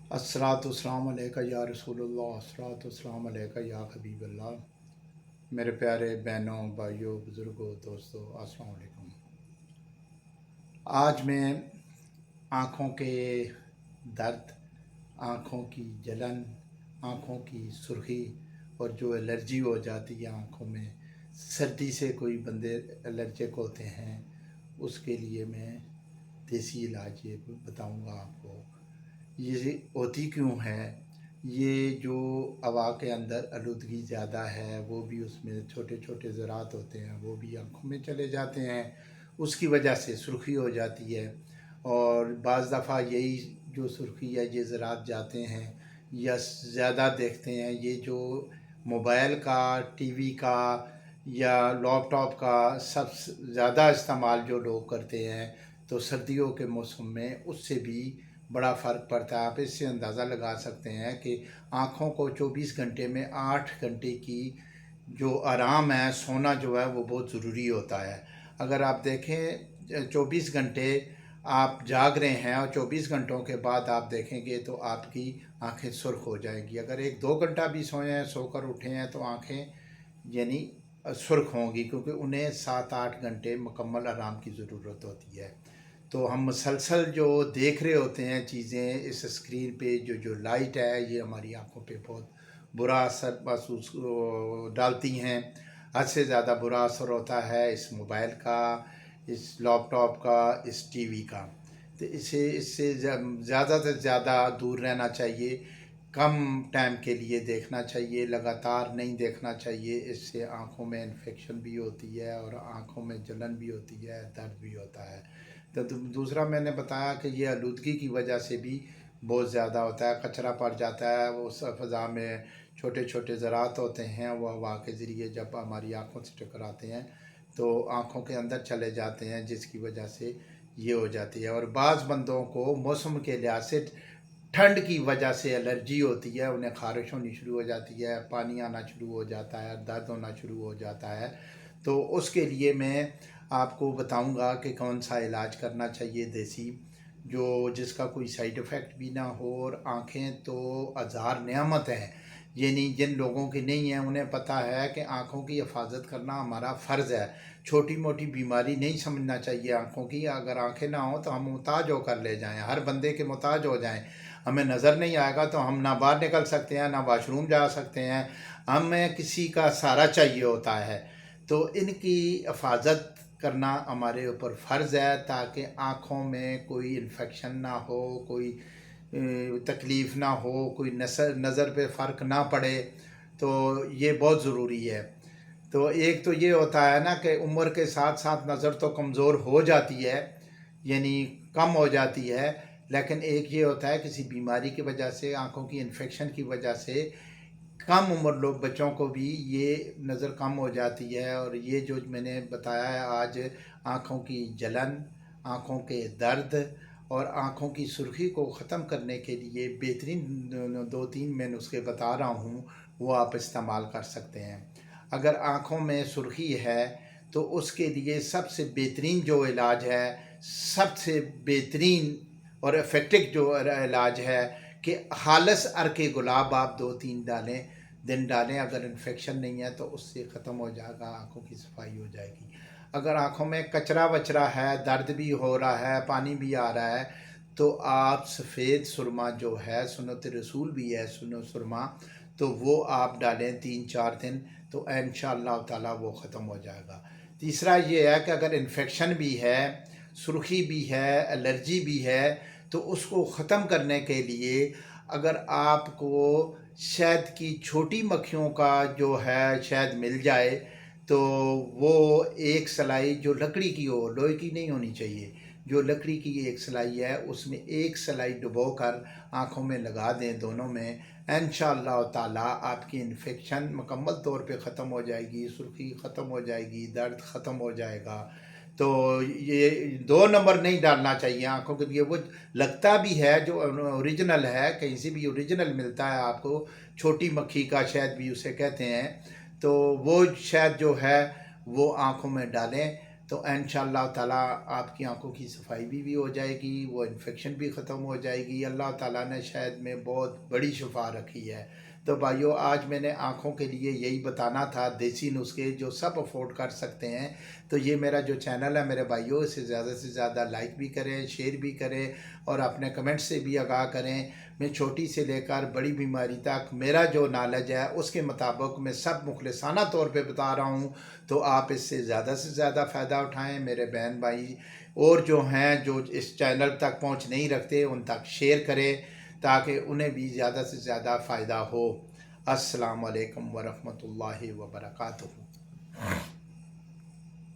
अस्सलातुस्सलाम अलैका या रसूलुल्लाह, अस्सलातुस्सलाम अलैका या हबीबल्लाह। मेरे प्यारे बहनों, भाइयों, बुज़ुर्गों, दोस्तों, अस्सलाम वालेकुम। आज मैं आँखों के दर्द, आँखों की जलन, आँखों की सुर्खी और जो एलर्जी हो जाती है आँखों में, सर्दी से कोई बंदे एलर्जिक होते हैं, उसके लिए मैं देसी इलाज ये बताऊंगा आपको। ये होती क्यों है? ये जो हवा के अंदर आलूदगी ज़्यादा है, वो भी उसमें छोटे छोटे ज़रात होते हैं, वो भी आँखों में चले जाते हैं, उसकी वजह से सुर्खी हो जाती है। और बाज़ दफ़ा यही जो सुर्खी या ये ज़रात जाते हैं या ज़्यादा देखते हैं, ये जो मोबाइल का, टीवी का या लैपटॉप का सब ज़्यादा इस्तेमाल जो लोग करते हैं, तो सर्दियों के मौसम में उससे भी बड़ा फ़र्क पड़ता है। आप इससे अंदाज़ा लगा सकते हैं कि आँखों को 24 घंटे में 8 घंटे की जो आराम है, सोना जो है, वो बहुत ज़रूरी होता है। अगर आप देखें 24 घंटे आप जाग रहे हैं और 24 घंटों के बाद आप देखेंगे तो आपकी आंखें सुर्ख हो जाएंगी। अगर 1-2 घंटा भी सोए हैं, सोकर उठे हैं, तो आंखें यानी सुर्ख होंगी, क्योंकि उन्हें 7-8 घंटे मुकम्मल आराम की ज़रूरत होती है। तो हम मुसलसल जो देख रहे होते हैं चीज़ें इस स्क्रीन पे, जो लाइट है, ये हमारी आंखों पे बहुत बुरा असर महसूस डालती हैं। हद से ज़्यादा बुरा असर होता है इस मोबाइल का, इस लैपटॉप का, इस टीवी का। तो इससे ज़्यादा से ज़्यादा दूर रहना चाहिए, कम टाइम के लिए देखना चाहिए, लगातार नहीं देखना चाहिए। इससे आँखों में इन्फेक्शन भी होती है और आँखों में जलन भी होती है, दर्द भी होता है। तो दूसरा मैंने बताया कि ये आलूदगी की वजह से भी बहुत ज़्यादा होता है, कचरा पड़ जाता है, वो फ़ज़ा में छोटे छोटे ज़रात होते हैं, वो हवा के ज़रिए जब हमारी आँखों से टकराते हैं तो आँखों के अंदर चले जाते हैं, जिसकी वजह से ये हो जाती है। और बाज़ बंदों को मौसम के लिहाज से ठंड की वजह से एलर्जी होती है, उन्हें ख़ारिश होनी शुरू हो जाती है, पानी आना शुरू हो जाता है, दर्द होना शुरू हो जाता है। तो उसके लिए मैं आपको बताऊंगा कि कौन सा इलाज करना चाहिए देसी, जो जिसका कोई साइड इफ़ेक्ट भी ना हो। और आँखें तो हज़ार नेमत हैं, यानी जिन लोगों की नहीं है उन्हें पता है कि आँखों की हिफाजत करना हमारा फ़र्ज़ है। छोटी मोटी बीमारी नहीं समझना चाहिए आँखों की। अगर आँखें ना हो तो हम मुहताज होकर ले जाएं, हर बंदे के मुहताज हो जाएं। हमें नज़र नहीं आएगा तो हम ना बाहर निकल सकते हैं, ना वाशरूम जा सकते हैं, हमें किसी का सहारा चाहिए होता है। तो इनकी हिफाजत करना हमारे ऊपर फ़र्ज़ है, ताकि आँखों में कोई इन्फेक्शन ना हो, कोई तकलीफ़ ना हो, कोई नज़र पे फ़र्क ना पड़े। तो ये बहुत ज़रूरी है। तो एक तो ये होता है ना कि उम्र के साथ साथ नज़र तो कमज़ोर हो जाती है, यानी कम हो जाती है। लेकिन एक ये होता है किसी बीमारी की वजह से, आँखों की इन्फेक्शन की वजह से कम उम्र लोग बच्चों को भी ये नज़र कम हो जाती है। और ये जो मैंने बताया है आज, आँखों की जलन, आँखों के दर्द और आँखों की सुर्खी को ख़त्म करने के लिए बेहतरीन 2-3 मैं नुस्खे बता रहा हूँ, वो आप इस्तेमाल कर सकते हैं। अगर आँखों में सुर्खी है तो उसके लिए सबसे बेहतरीन जो इलाज है, सबसे बेहतरीन और इफ़ेक्टिव जो इलाज है कि खालिस अर्क गुलाब आप 2-3 दिन डालें। अगर इन्फेक्शन नहीं है तो उससे ख़त्म हो जाएगा, आँखों की सफाई हो जाएगी। अगर आँखों में कचरा वचरा है, दर्द भी हो रहा है, पानी भी आ रहा है, तो आप सफ़ेद सुरमा जो है, सुन्नत रसूल भी है सुनो सुरमा, तो वो आप डालें 3-4 दिन, तो इंशाअल्लाह ताला वो ख़त्म हो जाएगा। तीसरा ये है कि अगर इन्फेक्शन भी है, सुर्खी भी है, एलर्जी भी है, तो उसको ख़त्म करने के लिए अगर आपको शहद की छोटी मक्खियों का जो है शहद मिल जाए, तो वो एक सलाई जो लकड़ी की हो, लोहे की नहीं होनी चाहिए, जो लकड़ी की एक सलाई है, उसमें एक सलाई डुबो कर आँखों में लगा दें, दोनों में। इंशाअल्लाह ताला आपकी इन्फेक्शन मुकम्मल तौर पे ख़त्म हो जाएगी, सुर्खी ख़त्म हो जाएगी, दर्द ख़त्म हो जाएगा। तो ये 2 नंबर नहीं डालना चाहिए आँखों के लिए। वो लगता भी है जो ओरिजिनल है, कहीं से भी ओरिजिनल मिलता है आपको, छोटी मक्खी का शहद भी उसे कहते हैं, तो वो शहद जो है वो आँखों में डालें। تو انشاءاللہ تعالیٰ آپ کی آنکھوں کی صفائی بھی ہو جائے گی، وہ انفیکشن بھی ختم ہو جائے گی۔ اللہ تعالیٰ نے شاید میں بہت بڑی شفا رکھی ہے۔ تو بھائیو، آج میں نے آنکھوں کے لیے یہی بتانا تھا، دیسی نسخے جو سب افورڈ کر سکتے ہیں۔ تو یہ میرا جو چینل ہے میرے بھائیو، اسے زیادہ سے زیادہ لائک بھی کریں، شیئر بھی کریں اور اپنے کمنٹ سے بھی آگاہ کریں۔ میں چھوٹی سے لے کر بڑی بیماری تک میرا جو نالج ہے اس کے مطابق میں سب مخلصانہ طور پہ بتا رہا ہوں۔ تو آپ اس سے زیادہ فائدہ اٹھائیں میرے بہن بھائی، اور جو ہیں جو اس چینل تک پہنچ نہیں رکھتے ان تک شیئر کریں تاکہ انہیں بھی زیادہ سے زیادہ فائدہ ہو۔ السلام علیکم ورحمۃ اللہ وبرکاتہ۔